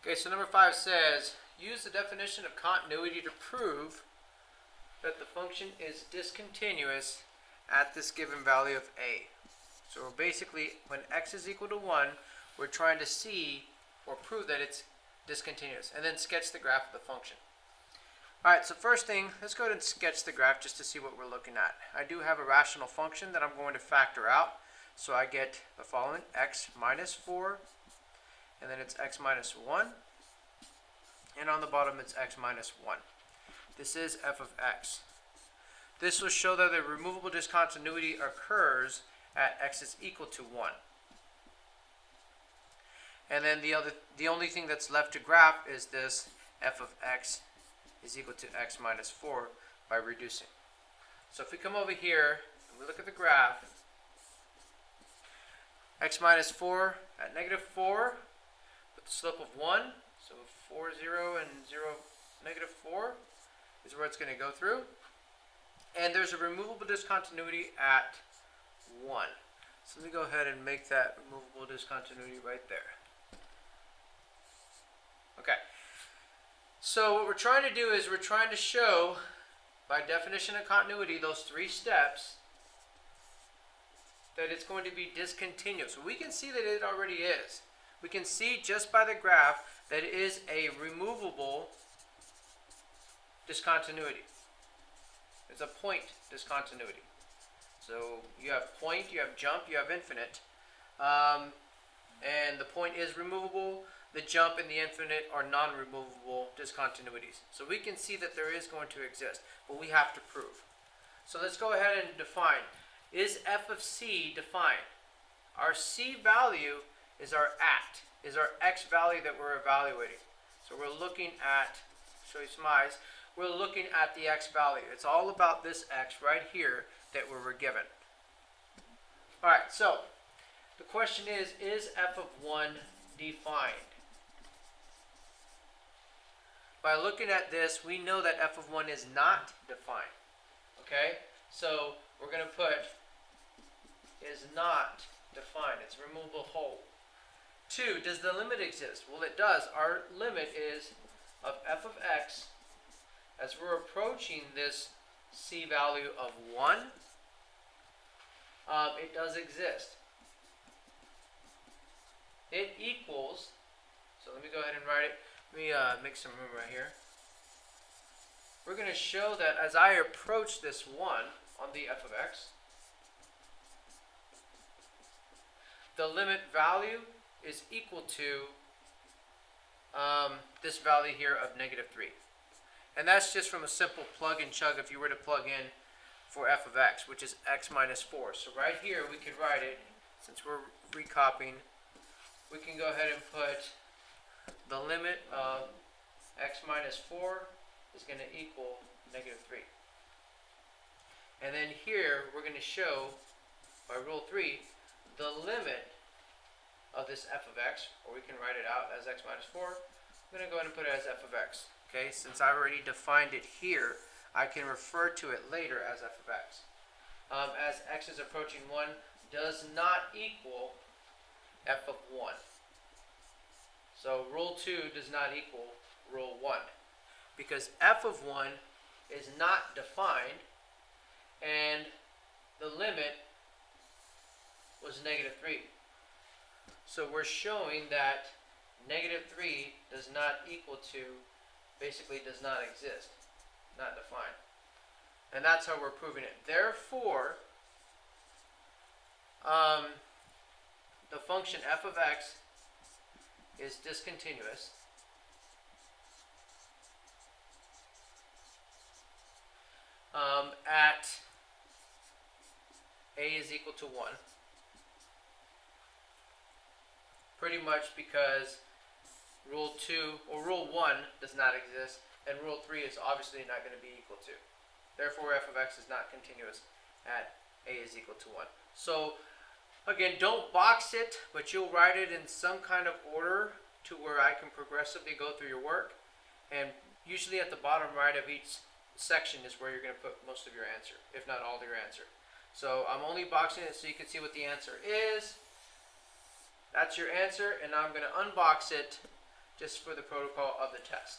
Okay, so number 5 says, use the definition of continuity to prove that the function is discontinuous at this given value of a. So we're basically, when x is equal to 1, we're trying to see or prove that it's discontinuous, and then sketch the graph of the function. Alright, so first thing, let's go ahead and sketch the graph just to see what we're looking at. I do have a rational function that I'm going to factor out. So I get the following, x minus 4, and then it's x minus 1, and on the bottom it's x minus 1. This is f of x. This will show that the removable discontinuity occurs at x is equal to 1. And then the only thing that's left to graph is this f of x is equal to x minus 4 by reducing. So if we come over here and we look at the graph, x minus 4 at negative 4 with the slope of 1, so 4, 0, and 0, negative 4 is where it's going to go through. And there's a removable discontinuity at 1. So let me go ahead and make that removable discontinuity right there. Okay. So what we're trying to do is we're trying to show, by definition of continuity, those 3 steps, that it's going to be discontinuous. We can see that it already is. We can see just by the graph that it is a removable discontinuity. It's a point discontinuity. So you have point, you have jump, you have infinite. And the point is removable. The jump and the infinite are non-removable discontinuities. So we can see that there is going to exist, but we have to prove. So let's go ahead and define. Is f of c defined? Our c value is our is our x value that we're evaluating. So we're looking at, show you some eyes, we're looking at the x value. It's all about this x right here that we were given. Alright, so the question is f of 1 defined? By looking at this, we know that f of 1 is not defined. Okay? So we're going to put is not defined. It's a removable whole. 2, does the limit exist? Well, it does. Our limit is of f of x as we're approaching this c value of 1. It does exist. It equals, so let me go ahead and write it. Let me make some room right here. We're going to show that as I approach this 1 on the f of x, the limit value is equal to this value here of negative 3. And that's just from a simple plug and chug if you were to plug in for f of x, which is x minus 4. So right here we could write it, since we're recopying, we can go ahead and put the limit of x minus 4 is going to equal negative 3. And then here we're going to show by rule 3 the limit of this f of x, or we can write it out as x minus 4. I'm going to go ahead and put it as f of x. Okay, since I already defined it here, I can refer to it later as f of x. As x is approaching 1 does not equal f of 1. So rule 2 does not equal rule 1, because f of 1 is not defined and the limit was negative 3. So we're showing that negative 3 does not equal to, basically does not exist, not defined. And that's how we're proving it. Therefore, the function f of x is discontinuous at a is equal to 1. Pretty much because rule 2 or rule 1 does not exist, and rule 3 is obviously not going to be equal to. Therefore, f of x is not continuous at a is equal to 1. So again, don't box it, but you'll write it in some kind of order to where I can progressively go through your work. And usually at the bottom right of each section is where you're going to put most of your answer, if not all of your answer. So I'm only boxing it so you can see what the answer is. That's your answer, and now I'm going to unbox it just for the protocol of the test.